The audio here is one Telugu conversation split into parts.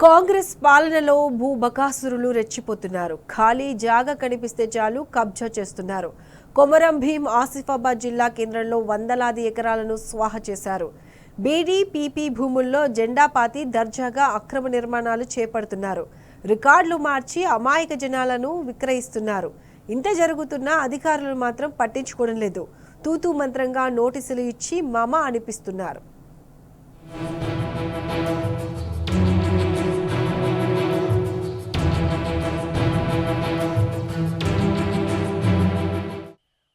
కాంగ్రెస్ పాలనలో భూబకాసురులు రెచ్చిపోతున్నారు. ఖాళీ జాగా కనిపిస్తే చాలు కబ్జా చేస్తున్నారు. కొమరం భీం ఆసిఫాబాద్ జిల్లా కేంద్రంలో వందలాది ఎకరాలను స్వాహ చేశారు. బీడీపీపీ భూముల్లో జెండా పాతి దర్జాగా అక్రమ నిర్మాణాలు చేపడుతున్నారు. రికార్డులు మార్చి అమాయక జనాలను విక్రయిస్తున్నారు. ఇంత జరుగుతున్నా అధికారులు మాత్రం పట్టించుకోవడం లేదు. తూతూ మంత్రంగా నోటీసులు ఇచ్చి మమ అనిపిస్తున్నారు.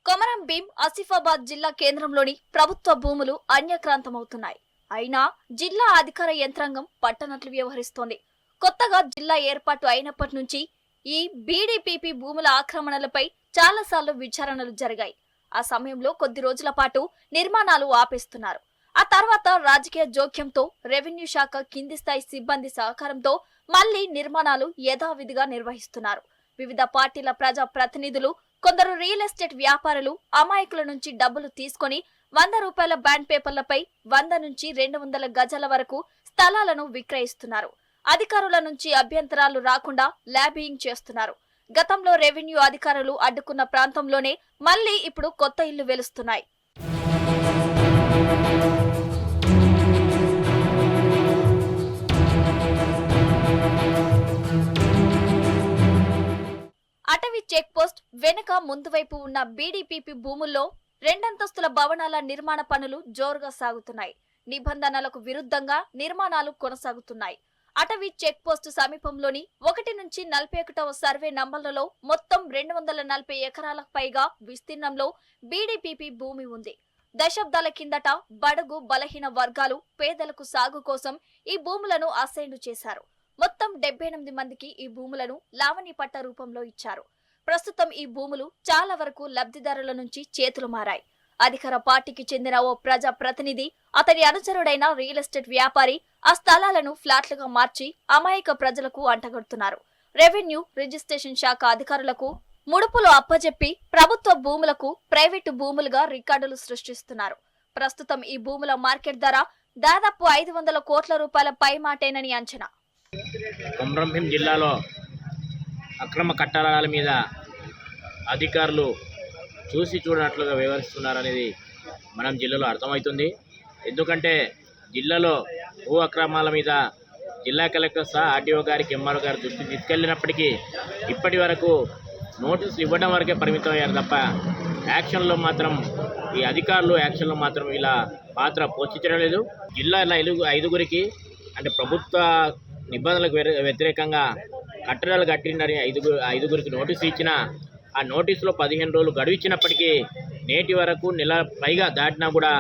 కొమరం భీం ఆసిఫాబాద్ జిల్లా కేంద్రంలోని ప్రభుత్వ భూములు అన్యక్రాంతమవుతున్నాయి. అయినా జిల్లా అధికార యంత్రాంగం పట్టనట్లు వ్యవహరిస్తోంది. కొత్తగా జిల్లా ఏర్పాటు అయినప్పటి నుంచి ఈ బీడీపీపీ భూముల ఆక్రమణలపై చాలాసార్లు విచారణలు జరిగాయి. ఆ సమయంలో కొద్ది రోజుల పాటు నిర్మాణాలు ఆపేస్తున్నారు. ఆ తర్వాత రాజకీయ జోక్యంతో రెవెన్యూ శాఖ కింది స్థాయి సిబ్బంది సహకారంతో మళ్లీ నిర్మాణాలు యథావిధిగా నిర్వహిస్తున్నారు. వివిధ పార్టీల ప్రజా ప్రతినిధులు, కొందరు రియల్ ఎస్టేట్ వ్యాపారులు అమాయకుల నుంచి డబ్బులు తీసుకొని 100 రూపాయల బ్యాండ్ పేపర్లపై 100 నుంచి 200 గజాల వరకు స్థలాలను విక్రయిస్తున్నారు. అధికారుల నుంచి అభ్యంతరాలు రాకుండా ల్యాబింగ్ చేస్తున్నారు. గతంలో రెవెన్యూ అధికారులు అడ్డుకున్న ప్రాంతంలోనే మళ్లీ ఇప్పుడు కొత్త ఇళ్లు వెలుస్తున్నాయి. అటవీ చెక్ పోస్ట్ వెనుక ముందు వైపు ఉన్న బీడీపీపీ భూముల్లో 2 అంతస్తుల భవనాల నిర్మాణ పనులు జోరుగా సాగుతున్నాయి. నిబంధనలకు విరుద్ధంగా నిర్మాణాలు కొనసాగుతున్నాయి. అటవీ చెక్ పోస్టు సమీపంలోని 1 నుంచి 41వ సర్వే నంబర్లలో మొత్తం 240 ఎకరాలకు పైగా విస్తీర్ణంలో బీడీపీపీ భూమి ఉంది. దశాబ్దాల కిందట బడుగు బలహీన వర్గాలు పేదలకు సాగు కోసం ఈ భూములను అసైన్లు చేశారు. మొత్తం 78 మందికి ఈ భూములను లావణి పట్ట రూపంలో ఇచ్చారు. ప్రస్తుతం ఈ భూములు చాలా వరకు లబ్ధిదారుల నుంచి చేతులు మారాయి. అధికార పార్టీకి చెందిన ఓ ప్రజా ప్రతినిధి, అతని అనుచరుడైన రియల్ ఎస్టేట్ వ్యాపారి ఆ స్థలాలను ఫ్లాట్లుగా మార్చి అమాయక ప్రజలకు అంటగడుతున్నారు. రెవెన్యూ రిజిస్ట్రేషన్ శాఖ అధికారులకు ముడుపులు అప్పజెప్పి ప్రభుత్వ భూములకు ప్రైవేటు భూములుగా రికార్డులు సృష్టిస్తున్నారు. ప్రస్తుతం ఈ భూముల మార్కెట్ ధర దాదాపు 500 కోట్ల రూపాయల పైమాటేనని అంచనా. కొమరం భీం జిల్లాలో అక్రమ కట్టడాల మీద అధికారులు చూసి చూడనట్లుగా వ్యవహరిస్తున్నారనేది మనం జిల్లాలో అర్థమవుతుంది. ఎందుకంటే జిల్లాలో భూ అక్రమాల మీద జిల్లా కలెక్టర్ సహా ఆర్డీఓ గారికి, ఎంఆర్ఓ గారి దృష్టికి తీసుకెళ్లినప్పటికీ ఇప్పటి వరకు నోటీసులు ఇవ్వడం వరకే పరిమితం అయ్యారు తప్ప యాక్షన్లో మాత్రం ఈ అధికారులు యాక్షన్లో మాత్రం ఇలా పాత్ర పోషించడం లేదు. జిల్లాలో 5గురికి అంటే ప్రభుత్వ నిబంధనలకు వ్యతిరేకంగా కట్టడాలు కట్టిండని 5గురికి నోటీసు ఇచ్చిన ఆ నోటీసులో 15 రోజులు గడువు ఇచ్చినప్పటికీ నేటి వరకు నెల పైగా దాటినా కూడా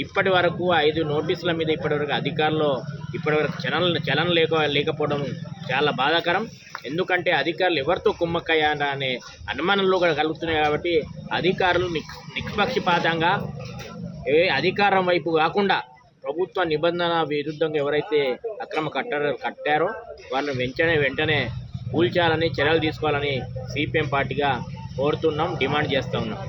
ఇప్పటి వరకు 5 నోటీసుల మీద ఇప్పటివరకు అధికారులు ఇప్పటివరకు చలన లేకపోవడం చాలా బాధాకరం. ఎందుకంటే అధికారులు ఎవరితో కుమ్మక్కయ్యారనే అనుమానంలో కూడా కలుగుతున్నాయి. కాబట్టి అధికారులు నిష్పక్షపాతంగా అధికారం వైపు కాకుండా ప్రభుత్వ నిబంధన విరుద్ధంగా ఎవరైతే అక్రమ కట్టడాలు కట్టారో వాళ్ళని వెంటనే కూల్చాలని చర్యలు తీసుకోవాలని సిపిఎం పార్టీగా కోరుతున్నాం, డిమాండ్ చేస్తా ఉన్నాం.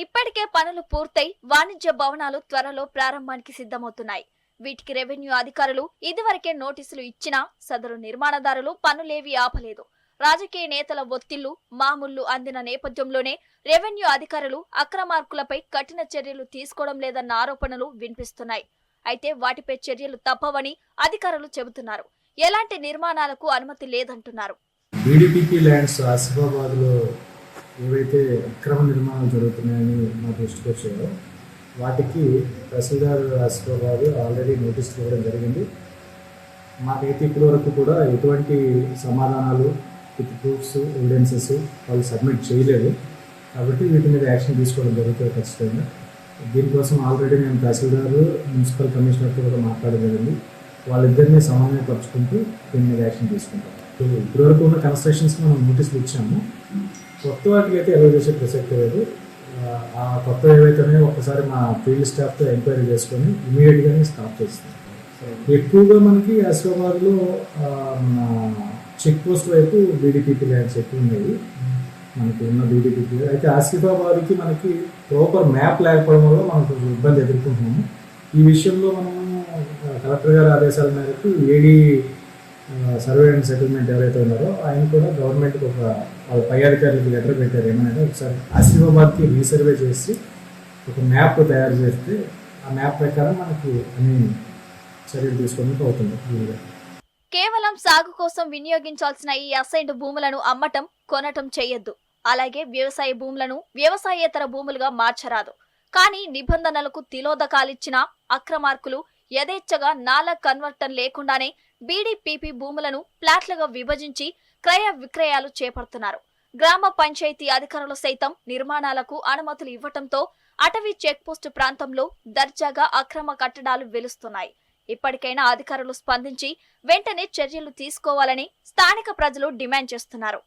ఇప్పటికే పనులు పూర్తయి వాణిజ్య భవనాలు త్వరలో ప్రారంభానికి సిద్ధమవుతున్నాయి. వీటికి రెవెన్యూ అధికారులు ఇదివరకే నోటీసులు ఇచ్చినా సదరు నిర్మాణదారులు పనులేవి ఆపలేదు. రాజకీయ నేతల ఒత్తిళ్లు మామూళ్లు అందిన నేపథ్యంలోనే రెవెన్యూ అధికారులు అక్రమార్కులపై కఠిన చర్యలు తీసుకోవడం లేదన్న ఆరోపణలు వినిపిస్తున్నాయి. అయితే వాటిపై చర్యలు తప్పవని అధికారులు చెబుతున్నారు. ఎలాంటి నిర్మాణాలకు అనుమతి లేదంటున్నారు. బీడీపీపీ ల్యాండ్స్ ఆసిఫాబాద్లో ఏవైతే అక్రమ నిర్మాణాలు జరుగుతున్నాయని మా దృష్టికి వచ్చాయో వాటికి తహసీల్దార్ ఆసిఫాబాద్ ఆల్రెడీ నోటీసులు ఇవ్వడం జరిగింది. మాకైతే ఇప్పటి వరకు కూడా ఎటువంటి సమాధానాలు విత్ ప్రూఫ్స్, ఎవిడెన్సెస్ వాళ్ళు సబ్మిట్ చేయలేదు. కాబట్టి వీటి మీద యాక్షన్ తీసుకోవడం జరుగుతుంది ఖచ్చితంగా. దీనికోసం ఆల్రెడీ మేము తహసీల్దార్, మున్సిపల్ కమిషనర్తో కూడా మాట్లాడడం జరిగింది. వాళ్ళిద్దరినీ సమన్వయపరుచుకుంటూ దీని మీద యాక్షన్ తీసుకుంటాం. ఇప్పటివరకు ఉన్న కన్స్ట్రక్షన్స్ మనం నోటీసులు ఇచ్చాము. కొత్త వాటికి అయితే ఎలా చేసే ప్రసక్తి లేదు. ఆ కొత్త ఏవైతేనే ఒకసారి మా ఫీల్డ్ స్టాఫ్తో ఎంక్వైరీ చేసుకొని ఇమీడియట్గానే స్టాప్ చేస్తాం. ఎక్కువగా మనకి ఆసిఫాబాద్లో మన చెక్ పోస్ట్ వైపు బీడీపీపీ ల్యాండ్స్ ఎక్కువ ఉన్నాయి. మనకి ఉన్న బీడీపీపీ అయితే ఆసిఫాబాద్కి మనకి ప్రాపర్ మ్యాప్ లేకపోవడం వల్ల మనకు ఇబ్బంది ఎదుర్కొంటున్నాము. ఈ విషయంలో మనము కలెక్టర్ గారి ఆదేశాల మేరకు ఏడీ సర్వే అండ్ సెటిల్మెంట్ ఎవరైతే ఉన్నారో ఆయన కూడా గవర్నమెంట్కి ఒక వాళ్ళ పై అధికారులకు లెటర్ పెట్టారు. ఏమనంటే ఒకసారి ఆసిఫాబాద్కి రీసర్వే చేసి ఒక మ్యాప్ తయారు చేస్తే ఆ మ్యాప్ ప్రకారం మనకి అన్ని చర్యలు తీసుకోవడానికి అవుతుంది. కేవలం సాగు కోసం వినియోగించాల్సిన ఈ అసైన్డ్ భూములను అమ్మటం, కొనటం చేయొద్దు. అలాగే వ్యవసాయ భూములను వ్యవసాయేతర భూములుగా మార్చరాదు. కానీ నిబంధనలకు తిలోదకాలిచ్చిన అక్రమార్కులు యథేచ్ఛగా నాలా కన్వర్టన్ లేకుండానే బీడీపీపీ భూములను ప్లాట్లుగా విభజించి క్రయ విక్రయాలు చేపడుతున్నారు. గ్రామ పంచాయతీ అధికారులు సైతం నిర్మాణాలకు అనుమతులు ఇవ్వటంతో అటవీ చెక్పోస్టు ప్రాంతంలో దర్జాగా అక్రమ కట్టడాలు వెలుస్తున్నాయి. ఇప్పటికైనా అధికారులు స్పందించి వెంటనే చర్యలు తీసుకోవాలని స్థానిక ప్రజలు డిమాండ్ చేస్తున్నారు.